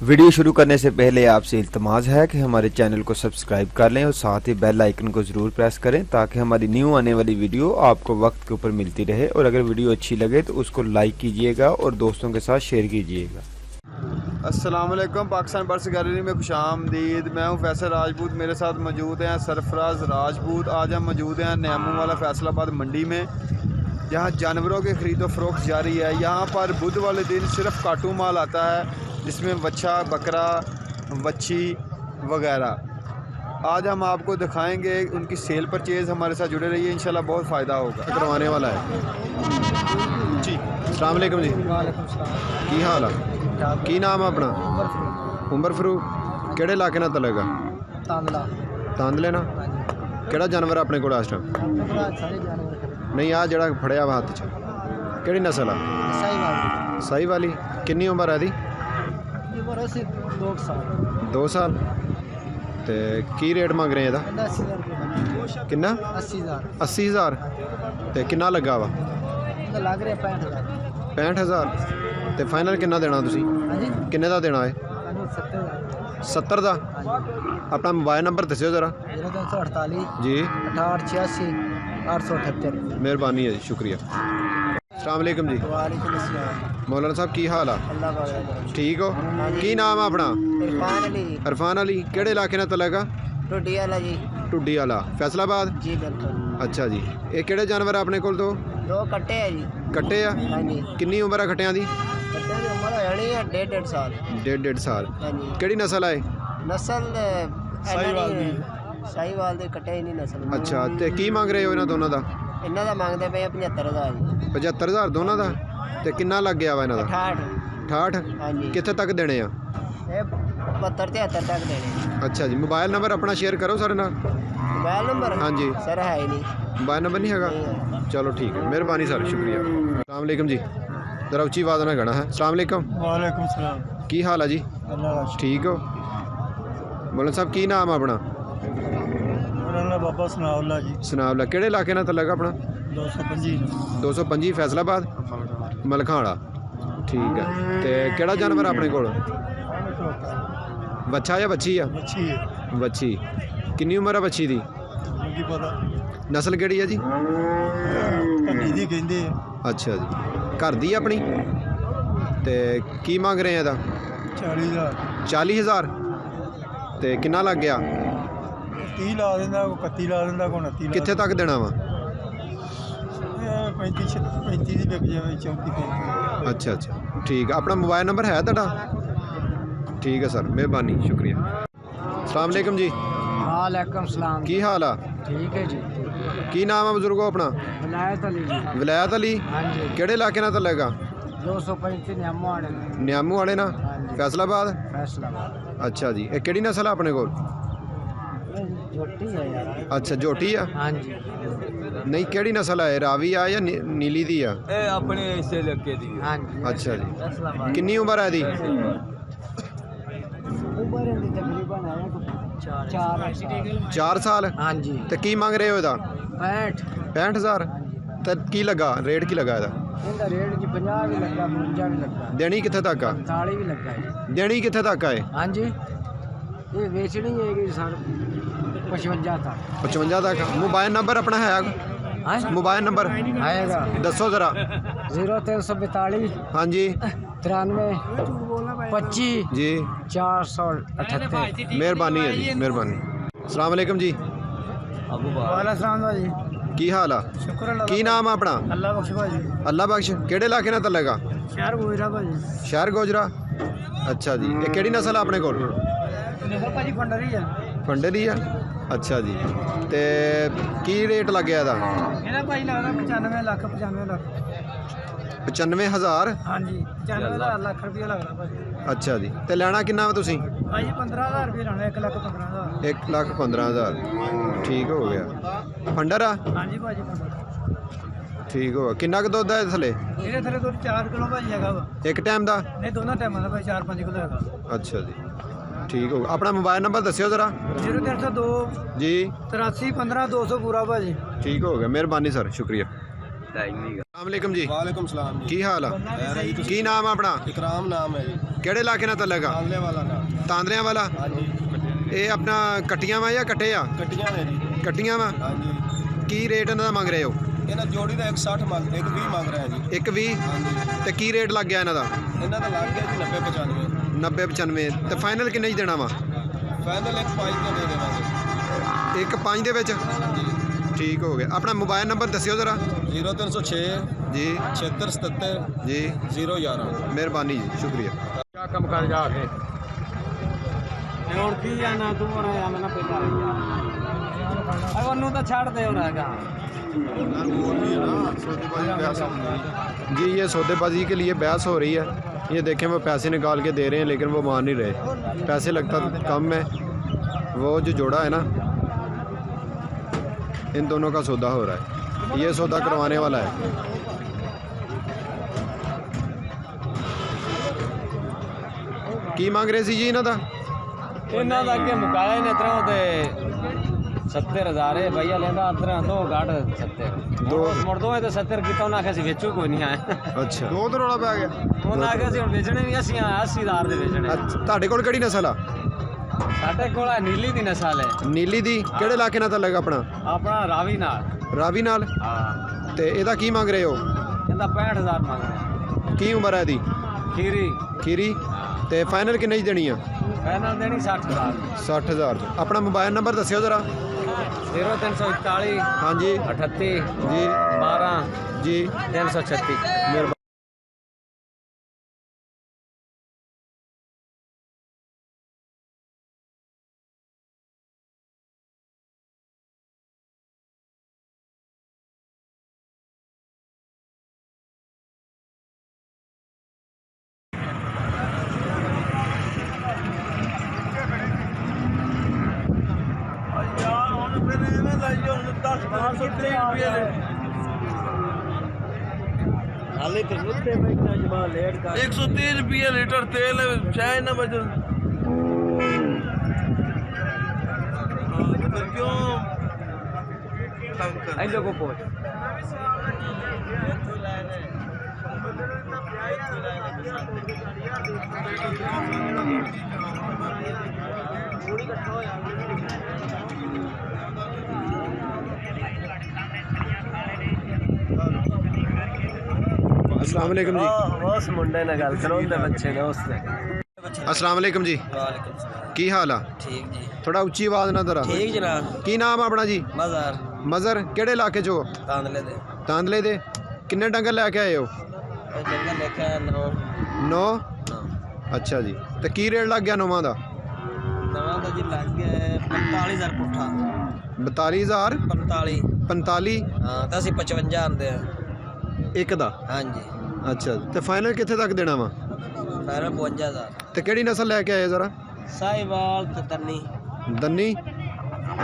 Video शुरू करने से पहले आपसे इल्तमास है कि हमारे चैनल को सब्सक्राइब कर लें और साथ ही बेल आइकन को ज़रूर प्रेस करें ताकि हमारी न्यू आने वाली वीडियो आपको वक्त के ऊपर मिलती रहे। और अगर वीडियो अच्छी लगे तो उसको लाइक कीजिएगा और दोस्तों के साथ शेयर कीजिएगा। अस्सलाम वालेकुम, पाकिस्तान बर्ड्स गैलरी में खुशामदीद। मैं हूं फैसल राजपूत, मेरे साथ मौजूद हैं सरफराज राजपूत। आज हम मौजूद हैं न्यामू वाला फैसलाबाद मंडी में, जहां जानवरों की ख़रीद व फ़रोख्त जारी है। यहां पर बुध वाले दिन सिर्फ काटू माल आता है, जिसमें बच्चा, बकरा, बच्ची वगैरह। आज हम आपको दिखाएंगे उनकी सेल परचेज़। हमारे साथ जुड़े रहिए, इंशाल्लाह बहुत फ़ायदा होगा। करवाने वाला है जी। अस्सलाम वालेकुम जी। की हाल है? की नाम है अपना? उमर फरूक। केड़े इलाके ना तलेगा? तांदले ना। केड़ा जानवर अपने को इस टाइम? नहीं, आ जड़ा फड़िया वा हाथ च केड़ी नस्ल है? सही वाली। कितनी उम्र है दी? 2 साल। ते की रेट मंग रहे हैं? किन्ना? 80,000। ते किन्ना लगा वा? लग रहा 65,000। ते फाइनल किन्ना देना तुसी? किन्ने दा देना है? 70 दा। अपना मोबाइल नंबर दस्यो जरा। 0348 जी 6886 878। मेहरबानी है जी, शुक्रिया। अस्सलाम वालेकुम जी। वालेकुम अस्सलाम। मौलाना साहब की हाल है? अल्लाह का ठीक हो? की नाम है अपना? इरफान अली। इरफान अली। केड़े इलाके ना तलेगा? टुड्डी वाला जी। टुड्डी वाला फैसलाबाद। जी बिल्कुल। अच्छा जी। ये केड़े जानवर अपने कोल? तो 2 कट्टे है जी। कट्टे आ? हाँ जी। किन्नी उम्र है खट्टियां दी? कट्टे की उम्र होनी है 1.5 साल। 1.5 साल। हाँ जी। केड़ी नस्ल है? नस्ल साहीवाल दे कट्टे ही नहीं नस्ल। अच्छा, ते की मंग रहे हो इन्हां दोनों दा? इन्हां दा मंगदे पे 75,000 जी। 75,000 दोनों दा। ते किन्ना लग गया वा इन्हां दा? 68। 68। हाँ जी। कित्थे तक देने आ? ये 72-73 तक देने। अच्छा जी। मोबाइल नंबर अपना शेयर करो सारे नाल। Mobile number? हाँ जी। सर है ही नहीं। मोबाइल नंबर नहीं हैगा? चलो ठीक है, मेहरबानी सर, शुक्रिया। अस्सलाम वालेकुम जी। जरा उच्ची आवाज़ ना गाना है। अस्सलाम वालेकुम। वालेकुम सलाम। की हाल है जी? अल्लाह ठीक हो? मौलाना साहब की नाम है अपना? बाबा सनाउल्ला जी। सनाउल्ला। केड़े इलाके ना तलेगा अपना? 225। 225 फैसलाबाद मलखाड़ा। ठीक है। ते केड़ा जानवर अपने कोल? बच्चा या बच्ची आ? अच्छी है। बच्ची। किन्नी उम्र है बच्ची दी? मुझे पता नस्ल केड़ी है जी? कन्नी दी कहंदे। अच्छा जी। घर दी अपनी? ते की मंग रहे हैं ਇਹਦਾ? 40,000। 40,000। ਤੇ ਕਿੰਨਾ ਲੱਗ ਗਿਆ? 30 ਲਾ ਦਿੰਦਾ, ਕੋਈ 31 ਲਾ ਦਿੰਦਾ, ਕੋਈ 29 ਲਾ। ਕਿੱਥੇ ਤੱਕ ਦੇਣਾ ਵਾ? 35 ਦੀ ਵਿਕ ਜਾਵੇ, 34-35। ਅੱਛਾ ਅੱਛਾ, ਠੀਕ ਆ। ਆਪਣਾ ਮੋਬਾਈਲ ਨੰਬਰ ਹੈ ਤੁਹਾਡਾ? ਠੀਕ ਹੈ ਸਰ, ਮਿਹਰਬਾਨੀ, ਸ਼ੁਕਰੀਆ। अस्सलाम वालेकुम जी। वालेकुम सलाम। की हाल है? ठीक है जी। की नाम है बुजुर्गो अपना? विलायत अली जी। विलायत अली। हाँ जी। केड़े इलाके ना तलेगा? 235 न्यामू आने। न्यामू वाले ना। हाँ जी। फैसलाबाद। फैसलाबाद। अच्छा जी। ये केड़ी नस्ल है अपने को? झोटी है यार। अच्छा, झोटी है। हाँ जी। नहीं, केड़ी नस्ल है? रावी आ या नीली दी आ? ए अपने इसे लगे दी। हाँ जी। अच्छा जी। फैसलाबाद। किन्नी उम्र है दी? उम्र इनकी तकरीबन है 4 साल। हाँ जी। ते की मंग रहे हो ਇਹਦਾ? 65। 65,000। ਤੇ ਕੀ ਲੱਗਾ ਰੇਟ? ਕੀ ਲੱਗਾ ਇਹਦਾ? इनका रेट जी 50 भी लगा, 52 भी लगा, ਦੇਣੀ ਕਿੱਥੇ ਤੱਕ ਆ? 45 भी लगा है। ਦੇਣੀ ਕਿੱਥੇ ਤੱਕ ਆ? हाँ जी। ये बेचनी है कि सर 55 था। 55 तक। मोबाइल नंबर अपना है? हाँ मोबाइल नंबर आएगा दसो जरा। 0342 हाँ जी 93 25 जी, 478। मेहरबानी है जी, मेहरबानी। अस्सलाम वालेकुम जी। वालेकुम जी। की हाल है? शुक्र अल्लाह। की नाम है अपना? अल्लाह बख्श भाजी। अल्लाह बख्श। केड़े इलाके ना तलेगा? शहर गोजरा भाजी। शहर गोजरा। अच्छा जी। ये केड़ी नस्ल है अपने को? देखो भाजी फंडरी है। फंडली है। अच्छा जी। ते की रेट लग गया ਇਹਦਾ? ਇਹਦਾ ਭਾਈ ਲੱਗਦਾ 95 ਲੱਖ 95 ਲੱਖ। 95,000। हाँ जी 95 ਲੱਖ ਰੁਪਏ ਲੱਗਦਾ ਭਾਜੀ। अच्छा जी। ਤੇ ਲੈਣਾ ਕਿੰਨਾ ਵਾ ਤੁਸੀਂ? ਭਾਜੀ 15,000 ਰੁਪਏ ਲੈਣਾ। 1,15,000। 1,15,000। ठीक हो गया। फंडर आ? हाँ जी भाजी फंडर। ठीक हो गया। किन्ना क दुध है थले? ਇਹਦੇ ਥਲੇ ਤੋਂ 4 ਕਿਲੋ ਭਾਜੀ ਹੈਗਾ ਵਾ। एक टाइम ਦਾ? ਨਹੀਂ ਦੋਨਾਂ ਟਾਈਮਾਂ ਦਾ ਭਾਈ 4-5 ਕਿਲੋ ਹੈਗਾ। अच्छा जी, ठीक हो गया। अपना मोबाइल नंबर दस्यो जरा। 0302 जी 83 15 200 पूरा भाजी। ठीक हो गया, मेहरबानी सर, शुक्रिया। अस्सलाम वालेकुम जी। वालेकुम सलाम जी। की हाल है? की नाम है अपना? इकराम नाम है जी। ਕਿਹੜੇ ਇਲਾਕੇ ਨਾਲ ਤਲਗਾ? तांदले वाला नाम। ਤਾਂਦਰਿਆਂ ਵਾਲਾ। हाँ जी। ਇਹ ਆਪਣਾ ਕੱਟੀਆਂ ਵਾ ਜਾਂ ਕੱਟੇ ਆ? कट्टियां ने जी। ਕੱਟੀਆਂ ਵਾ। हाँ जी। ਕੀ ਰੇਟ ਇਹਨਾਂ ਦਾ ਮੰਗ ਰਹੇ ਹੋ? ਇਹਨਾਂ ਜੋੜੀ ਦਾ 160 ਮੰਗ 120 ਮੰਗ ਰਿਹਾ ਜੀ। 120 हाँ जी। ਤੇ ਕੀ ਰੇਟ ਲੱਗ ਗਿਆ ਇਹਨਾਂ ਦਾ? ਇਹਨਾਂ ਦਾ ਲੱਗ ਗਿਆ ਜੀ 90 95। 90 95 ਤੇ ਫਾਈਨਲ ਕਿੰਨੇ ਚ ਦੇਣਾ ਵਾ? ਫਾਈਨਲ 1.5 ਦਾ ਦੇ ਦੇਵਾਂਗੇ। 1.5 ਦੇ ਵਿੱਚ ਠੀਕ ਹੋ ਗਿਆ। ਆਪਣਾ ਮੋਬਾਈਲ ਨੰਬਰ ਦੱਸਿਓ ਜ਼ਰਾ। 0306 ਜੀ 76 77 ਜੀ 011। ਮਿਹਰਬਾਨੀ ਜੀ, ਸ਼ੁਕਰੀਆ। क्या कम कर जा के और की ना तू और मैं ना पेटा अब ओनू तो छाड़ दे और आगा जी ये सौदेबाजी के लिए बहस हो रही है। ये देखें वो पैसे निकाल के दे रहे हैं लेकिन वो मान नहीं रहे। पैसे लगता कम है। वो जो जोड़ा है ना, इन दोनों का सौदा हो रहा है। ये सौदा करवाने वाला है। की मांग रहे सी जी इन्हों का? इन्हां दा अगे मुकाया ने तरह ते 70,000 है भैया लेंदा तरह दो घाट 70 दो मुड़ दो ते 70 किता उन्हें आखे सी बेचू कोई नहीं आए अच्छा ਦੋ ਤਾਂ ਰੌਲਾ ਪੈ ਗਿਆ। उन्हें आखे सी हुण बेचने भी 80,000 दे बेचने ਤੁਹਾਡੇ ਕੋਲ ਕਿਹੜੀ ਨਸਲ ਆ? साडे कोल नीली दी नस्ल है। ਨੀਲੀ ਦੀ ਕਿਹੜੇ ਇਲਾਕੇ ਨਾਲ ਤਲਕ ਆਪਣਾ? अपना रावी नाल ਰਾਵੀ ਨਾਲ। हां ਤੇ ਇਹਦਾ ਕੀ ਮੰਗ ਰਹੇ ਹੋ? कहंदा 65,000 मांग रहे ਕੀ ਉਮਰ ਹੈ ਇਹਦੀ? खीरी ਖੀਰੀ ਤੇ ਫਾਈਨਲ ਕਿੰਨੇ ਚ ਦੇਣੀ ਆ? फाइनल देनी 60,000 60000 ਚ। ਆਪਣਾ ਮੋਬਾਈਲ ਨੰਬਰ ਦੱਸਿਓ ਜ਼ਰਾ। 0341 ਹਾਂਜੀ 38 ਜੀ 12 ਜੀ 336 ਮਿਹਰਬਾਨੀ। हाले तो रुपये में जमा लेट का 130 रुपये लीटर तेल है, चाय ना बच क्यों इन लोगों को अस्सलाम वालेकुम जी। उस मुंडे ने गल करो ते बच्चे ने उसने अस्सलाम वालेकुम जी। की हाल आ? ठीक जी थोड़ा उच्ची आवाज ना जरा। ठीक जनाब की नाम है अपना जी? मजार मजर ਕਿਹੜੇ ਇਲਾਕੇ ਚੋ? तांदले दे ਤਾਂਦਲੇ ਦੇ। ਕਿੰਨੇ ਡੰਗਰ ਲੈ ਕੇ ਆਏ ਹੋ? जंगल लेके 9 9 ਅੱਛਾ ਜੀ। ਤੇ ਕੀ ਰੇਟ ਲੱਗ ਗਿਆ ਨੌਵਾਂ ਦਾ? नवा तो जी लग गया 45,000 पुट्ठा 42000 45 45 हाँ तो असं 55 आंदे हैं ਇੱਕ ਦਾ। हाँ जी ਅੱਛਾ ਤੇ ਫਾਈਨਲ ਕਿੱਥੇ ਤੱਕ ਦੇਣਾ ਵਾ? पैर 52,000 ਤੇ ਕਿਹੜੀ ਨਸਲ ਲੈ ਕੇ ਆਏ ਜ਼ਰਾ? साहिवाल तो तन्नी ਦੰਨੀ।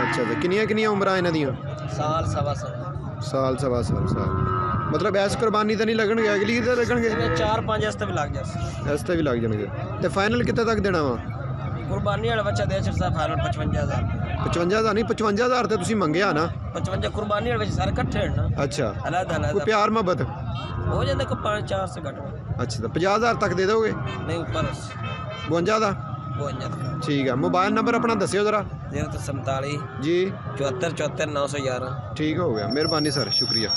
ਅੱਛਾ ਤੇ ਕਿੰਨੀਆਂ ਕਿੰਨੀਆਂ ਉਮਰਾਂ ਇਹਨਾਂ ਦੀਆਂ? साल सवा ਸਾਲ ਸਵਾ ਸਾਲ ਮਤਲਬ ਐਸ ਕੁਰਬਾਨੀ ਤਾਂ ਨਹੀਂ ਲੱਗਣਗੇ, ਅਗਲੀ ਤੇ ਲੱਗਣਗੇ? 4-5 हफ्ते भी लग जाए ਇਸ ਤੇ ਵੀ ਲੱਗ ਜਾਣਗੇ। ਤੇ ਫਾਈਨਲ ਕਿੱਥੇ ਤੱਕ ਦੇਣਾ ਵਾ? कुर्बानी वाला बच्चा दे चल साहब फाइनल 55,000 55 ਦਾ ਨਹੀਂ, 55000 ਤੇ ਤੁਸੀਂ ਮੰਗਿਆ ਨਾ। 55 कुर्बानी वाले बच्चे सारे इकट्ठे हैं ना ਅੱਛਾ अलग ਕੋਈ अलग ਪਿਆਰ ਮੁਹੱਬਤ? हो जाते को 5-4 से घट ਅੱਛਾ ਤਾਂ 50000 ਤੱਕ ਦੇ ਦੋਗੇ? नहीं ऊपर 52 ਦਾ? 52 ਠੀਕ ਆ। ਮੋਬਾਈਲ ਨੰਬਰ ਆਪਣਾ ਦੱਸਿਓ ਜ਼ਰਾ। 47 ਜੀ 74 74 911 ਠੀਕ ਹੋ ਗਿਆ। ਮਿਹਰਬਾਨੀ ਸਰ, ਸ਼ੁਕਰੀਆ।